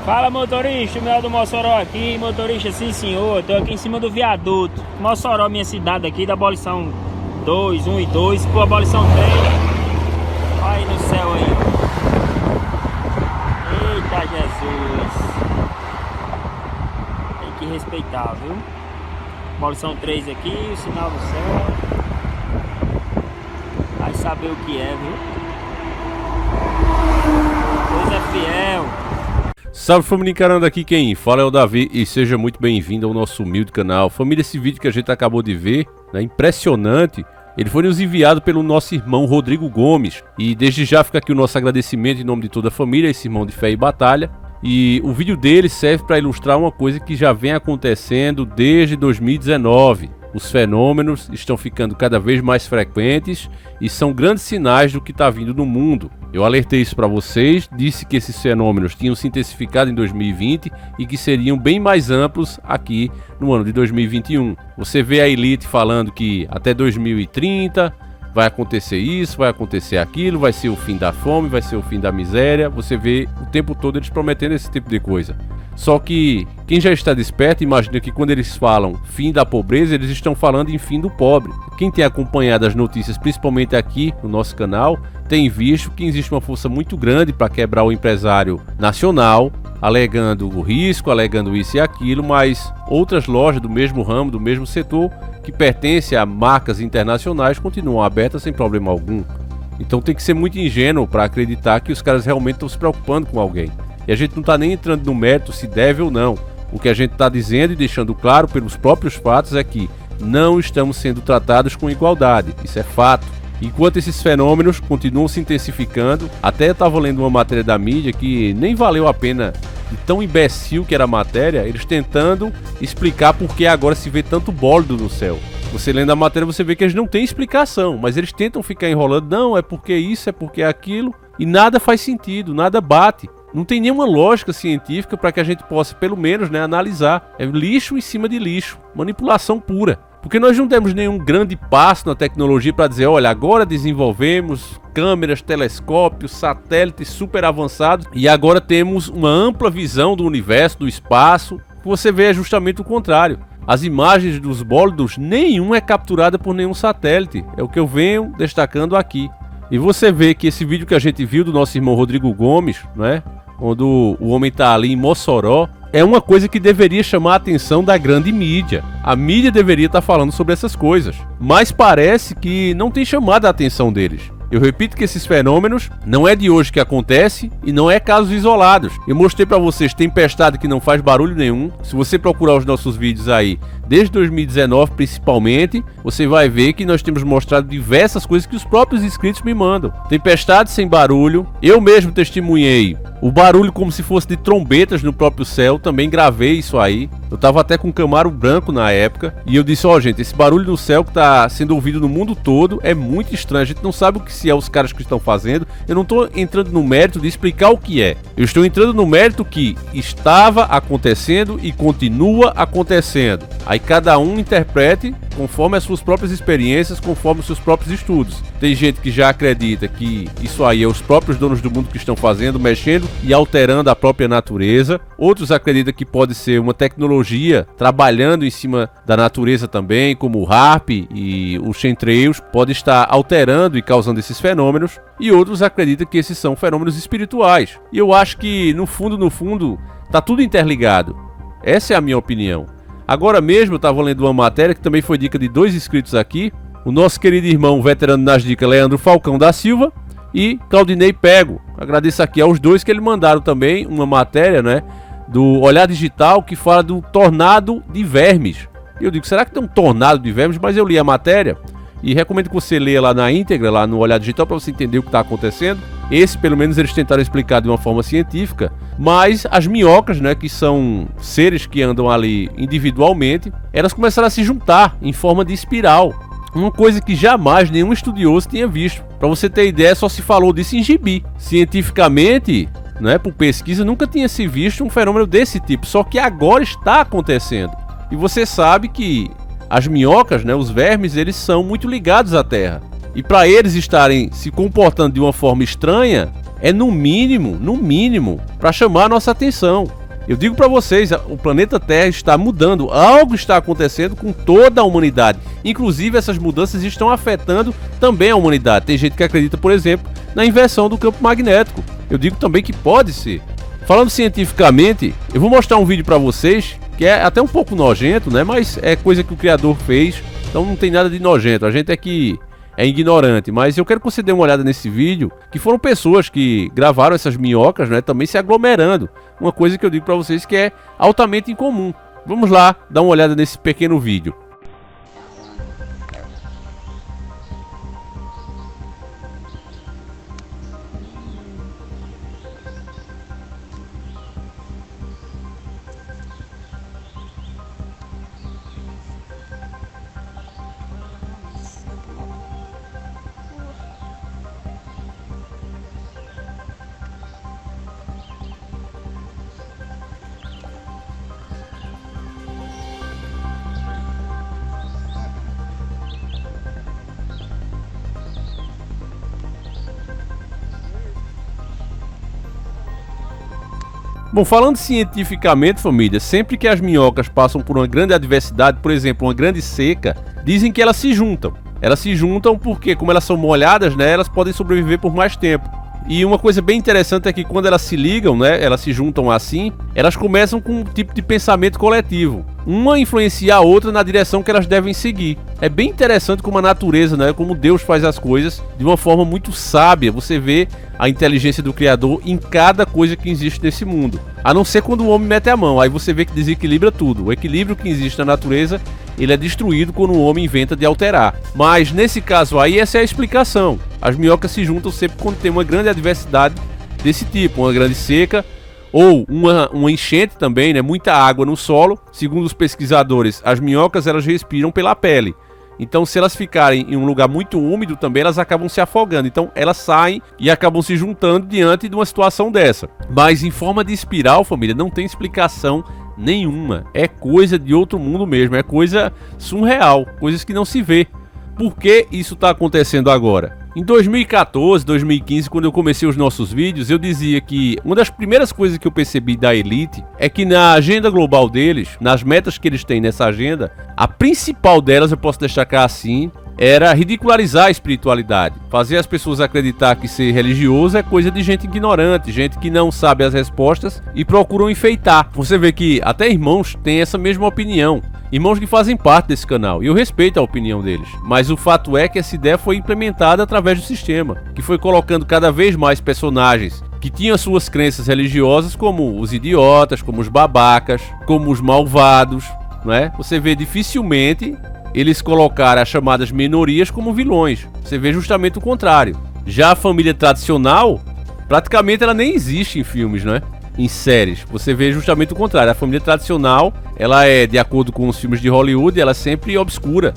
Fala, motorista, o Mel do Mossoró aqui, motorista, sim senhor, tô aqui em cima do viaduto. Mossoró, minha cidade aqui, da abolição 2, 1 e 2, por abolição 3. Olha aí no céu aí. Eita Jesus. Tem que respeitar, viu? Abolição 3 aqui, o sinal do céu. Vai saber o que é, viu? Deus é fiel. Salve família encarando, aqui quem fala é o Davi e seja muito bem-vindo ao nosso humilde canal. Família, esse vídeo que a gente acabou de ver, né, impressionante, ele foi nos enviado pelo nosso irmão Rodrigo Gomes. E desde já fica aqui o nosso agradecimento em nome de toda a família, esse irmão de fé e batalha. E o vídeo dele serve para ilustrar uma coisa que já vem acontecendo desde 2019. Os fenômenos estão ficando cada vez mais frequentes e são grandes sinais do que está vindo no mundo. Eu alertei isso para vocês, disse que esses fenômenos tinham se intensificado em 2020 e que seriam bem mais amplos aqui no ano de 2021. Você vê a elite falando que até 2030 vai acontecer isso, vai acontecer aquilo, vai ser o fim da fome, vai ser o fim da miséria. Você vê o tempo todo eles prometendo esse tipo de coisa. Só que quem já está desperto imagina que quando eles falam fim da pobreza, eles estão falando em fim do pobre. Quem tem acompanhado as notícias, principalmente aqui no nosso canal, tem visto que existe uma força muito grande para quebrar o empresário nacional, alegando o risco, alegando isso e aquilo, mas outras lojas do mesmo ramo, do mesmo setor, que pertencem a marcas internacionais, continuam abertas sem problema algum. Então tem que ser muito ingênuo para acreditar que os caras realmente estão se preocupando com alguém. E a gente não está nem entrando no mérito se deve ou não. O que a gente está dizendo e deixando claro pelos próprios fatos é que não estamos sendo tratados com igualdade. Isso é fato. Enquanto esses fenômenos continuam se intensificando, até eu estava lendo uma matéria da mídia que nem valeu a pena, de tão imbecil que era a matéria, eles tentando explicar por que agora se vê tanto bólido no céu. Você lendo a matéria você vê que eles não têm explicação, mas eles tentam ficar enrolando, não, é porque isso, é porque aquilo, e nada faz sentido, nada bate. Não tem nenhuma lógica científica para que a gente possa, pelo menos, analisar. É lixo em cima de lixo, manipulação pura. Porque nós não temos nenhum grande passo na tecnologia para dizer, olha, agora desenvolvemos câmeras, telescópios, satélites super avançados e agora temos uma ampla visão do universo, do espaço. O que você vê é justamente o contrário. As imagens dos bólidos, nenhuma é capturada por nenhum satélite. É o que eu venho destacando aqui. E você vê que esse vídeo que a gente viu do nosso irmão Rodrigo Gomes, né, onde o homem está ali em Mossoró, é uma coisa que deveria chamar a atenção da grande mídia. A mídia deveria estar falando sobre essas coisas, mas parece que não tem chamado a atenção deles. Eu repito que esses fenômenos não é de hoje que acontece e não é casos isolados. Eu mostrei para vocês tempestade que não faz barulho nenhum. Se você procurar os nossos vídeos aí, desde 2019 principalmente, você vai ver que nós temos mostrado diversas coisas que os próprios inscritos me mandam. Tempestade sem barulho, eu mesmo testemunhei o barulho como se fosse de trombetas no próprio céu, também gravei isso aí. Eu tava até com um Camaro branco na época e eu disse, ó gente, esse barulho no céu que tá sendo ouvido no mundo todo é muito estranho, a gente não sabe o que se é os caras que estão fazendo. Eu não tô entrando no mérito de explicar o que é, eu estou entrando no mérito que estava acontecendo e continua acontecendo. Aí cada um interprete conforme as suas próprias experiências, conforme os seus próprios estudos. Tem gente que já acredita que isso aí é os próprios donos do mundo que estão fazendo, mexendo e alterando a própria natureza. Outros acreditam que pode ser uma tecnologia trabalhando em cima da natureza também, como o HAARP e os chemtrails, pode estar alterando e causando esses fenômenos. E outros acreditam que esses são fenômenos espirituais. E eu acho que no fundo, tá tudo interligado. Essa é a minha opinião. Agora mesmo eu estava lendo uma matéria que também foi dica de 2 inscritos aqui. O nosso querido irmão veterano nas dicas, Leandro Falcão da Silva e Claudinei Pego. Agradeço aqui aos 2 que eles mandaram também uma matéria, né, do Olhar Digital que fala do tornado de vermes. E eu digo, será que tem um tornado de vermes? Mas eu li a matéria e recomendo que você leia lá na íntegra, lá no Olhar Digital, para você entender o que está acontecendo. Esse, pelo menos, eles tentaram explicar de uma forma científica. Mas as minhocas, né, que são seres que andam ali individualmente, elas começaram a se juntar em forma de espiral. Uma coisa que jamais nenhum estudioso tinha visto. Para você ter ideia, só se falou disso em gibi. Cientificamente, né, por pesquisa, nunca tinha se visto um fenômeno desse tipo. Só que agora está acontecendo. E você sabe que as minhocas, né, os vermes, eles são muito ligados à Terra. E para eles estarem se comportando de uma forma estranha, é no mínimo, para chamar a nossa atenção. Eu digo para vocês, o planeta Terra está mudando, algo está acontecendo com toda a humanidade. Inclusive essas mudanças estão afetando também a humanidade. Tem gente que acredita, por exemplo, na inversão do campo magnético. Eu digo também que pode ser. Falando cientificamente, eu vou mostrar um vídeo para vocês que é até um pouco nojento, né? Mas é coisa que o criador fez, então não tem nada de nojento. A gente é que é ignorante, mas eu quero que você dê uma olhada nesse vídeo, que foram pessoas que gravaram essas minhocas, né, também se aglomerando. Uma coisa que eu digo para vocês que é altamente incomum. Vamos lá, dar uma olhada nesse pequeno vídeo. Bom, falando cientificamente, família, sempre que as minhocas passam por uma grande adversidade, por exemplo, uma grande seca, dizem que elas se juntam. Elas se juntam porque, como elas são molhadas, né, elas podem sobreviver por mais tempo. E uma coisa bem interessante é que quando elas se ligam, né, elas se juntam assim, elas começam com um tipo de pensamento coletivo. Uma influencia a outra na direção que elas devem seguir. É bem interessante como a natureza, né, como Deus faz as coisas de uma forma muito sábia. Você vê a inteligência do Criador em cada coisa que existe nesse mundo. A não ser quando o homem mete a mão, aí você vê que desequilibra tudo. O equilíbrio que existe na natureza, ele é destruído quando o homem inventa de alterar. Mas nesse caso aí, essa é a explicação. As minhocas se juntam sempre quando tem uma grande adversidade desse tipo, uma grande seca, ou uma enchente também, né? Muita água no solo. Segundo os pesquisadores, as minhocas elas respiram pela pele. Então, se elas ficarem em um lugar muito úmido também, elas acabam se afogando. Então, elas saem e acabam se juntando diante de uma situação dessa. Mas em forma de espiral, família, não tem explicação nenhuma. É coisa de outro mundo mesmo. É coisa surreal. Coisas que não se vê. Por que isso está acontecendo agora? Em 2014, 2015, quando eu comecei os nossos vídeos, eu dizia que uma das primeiras coisas que eu percebi da elite é que na agenda global deles, nas metas que eles têm nessa agenda, a principal delas, eu posso destacar assim, era ridicularizar a espiritualidade. Fazer as pessoas acreditar que ser religioso é coisa de gente ignorante, gente que não sabe as respostas e procuram enfeitar. Você vê que até irmãos têm essa mesma opinião. Irmãos que fazem parte desse canal, e eu respeito a opinião deles, mas o fato é que essa ideia foi implementada através do sistema, que foi colocando cada vez mais personagens que tinham suas crenças religiosas, como os idiotas, como os babacas, como os malvados, né? Você vê dificilmente eles colocaram as chamadas minorias como vilões. Você vê justamente o contrário. Já a família tradicional, praticamente ela nem existe em filmes, né? Em séries, você vê justamente o contrário. A família tradicional, ela é, de acordo com os filmes de Hollywood, ela é sempre obscura.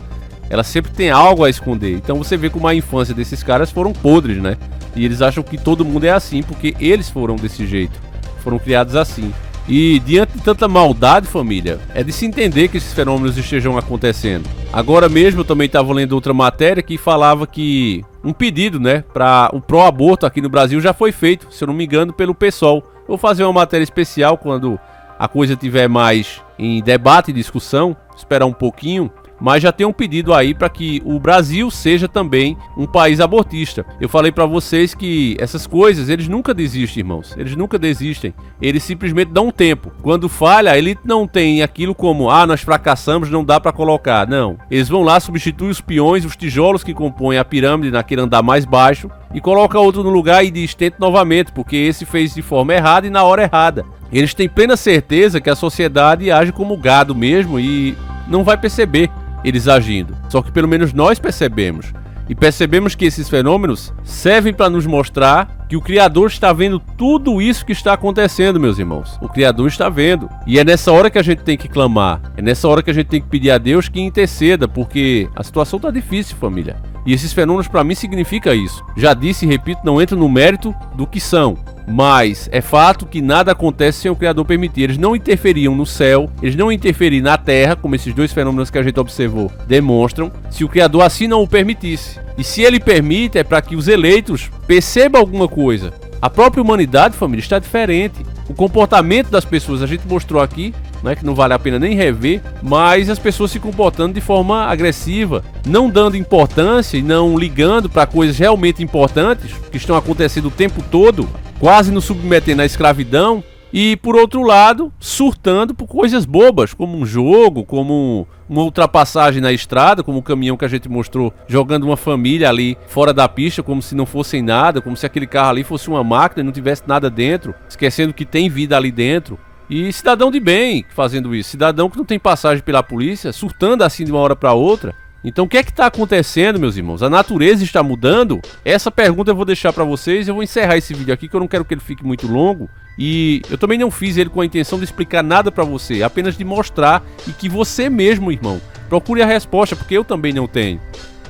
Ela sempre tem algo a esconder. Então você vê como a infância desses caras foram podres, né? E eles acham que todo mundo é assim, porque eles foram desse jeito. Foram criados assim. E diante de tanta maldade, família, é de se entender que esses fenômenos estejam acontecendo. Agora mesmo eu também estava lendo outra matéria que falava que um pedido, né, para o pró-aborto aqui no Brasil já foi feito, se eu não me engano, pelo PSOL. Vou fazer uma matéria especial quando a coisa estiver mais em debate e discussão, esperar um pouquinho, mas já tem um pedido aí para que o Brasil seja também um país abortista. Eu falei para vocês que essas coisas, eles nunca desistem, irmãos. Eles nunca desistem. Eles simplesmente dão um tempo. Quando falha, a elite não tem aquilo como, nós fracassamos, não dá para colocar. Não. Eles vão lá, substituem os peões, os tijolos que compõem a pirâmide naquele andar mais baixo e coloca outro no lugar e diz, tente novamente, porque esse fez de forma errada e na hora errada. Eles têm plena certeza que a sociedade age como gado mesmo e não vai perceber eles agindo. Só que pelo menos nós percebemos. E percebemos que esses fenômenos servem para nos mostrar que o Criador está vendo tudo isso que está acontecendo, meus irmãos. O Criador está vendo. E é nessa hora que a gente tem que clamar. É nessa hora que a gente tem que pedir a Deus que interceda, porque a situação está difícil, família. E esses fenômenos para mim significa isso. Já disse e repito, não entro no mérito do que são. Mas é fato que nada acontece sem o Criador permitir. Eles não interferiam no céu, eles não interferiam na terra, como esses dois fenômenos que a gente observou demonstram, se o Criador assim não o permitisse. E se ele permite, é para que os eleitos percebam alguma coisa. A própria humanidade, família, está diferente. O comportamento das pessoas a gente mostrou aqui, né, que não vale a pena nem rever, mas as pessoas se comportando de forma agressiva, não dando importância e não ligando para coisas realmente importantes que estão acontecendo o tempo todo, quase nos submetendo à escravidão. E, por outro lado, surtando por coisas bobas, como um jogo, como uma ultrapassagem na estrada, como o caminhão que a gente mostrou, jogando uma família ali fora da pista, como se não fossem nada, como se aquele carro ali fosse uma máquina e não tivesse nada dentro, esquecendo que tem vida ali dentro. E cidadão de bem fazendo isso, cidadão que não tem passagem pela polícia, surtando assim de uma hora para outra. Então o que é que está acontecendo, meus irmãos? A natureza está mudando? Essa pergunta eu vou deixar para vocês. Eu vou encerrar esse vídeo aqui, que eu não quero que ele fique muito longo. E eu também não fiz ele com a intenção de explicar nada para você, apenas de mostrar e que você mesmo, irmão, procure a resposta, porque eu também não tenho.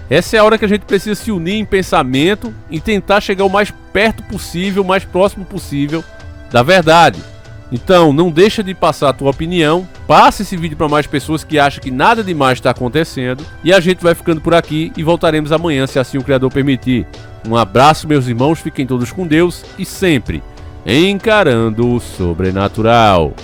Essa é a hora que a gente precisa se unir em pensamento e tentar chegar o mais perto possível, o mais próximo possível da verdade. Então, não deixa de passar a tua opinião, passe esse vídeo para mais pessoas que acham que nada demais está acontecendo, e a gente vai ficando por aqui e voltaremos amanhã, se assim o Criador permitir. Um abraço, meus irmãos, fiquem todos com Deus e sempre encarando o sobrenatural.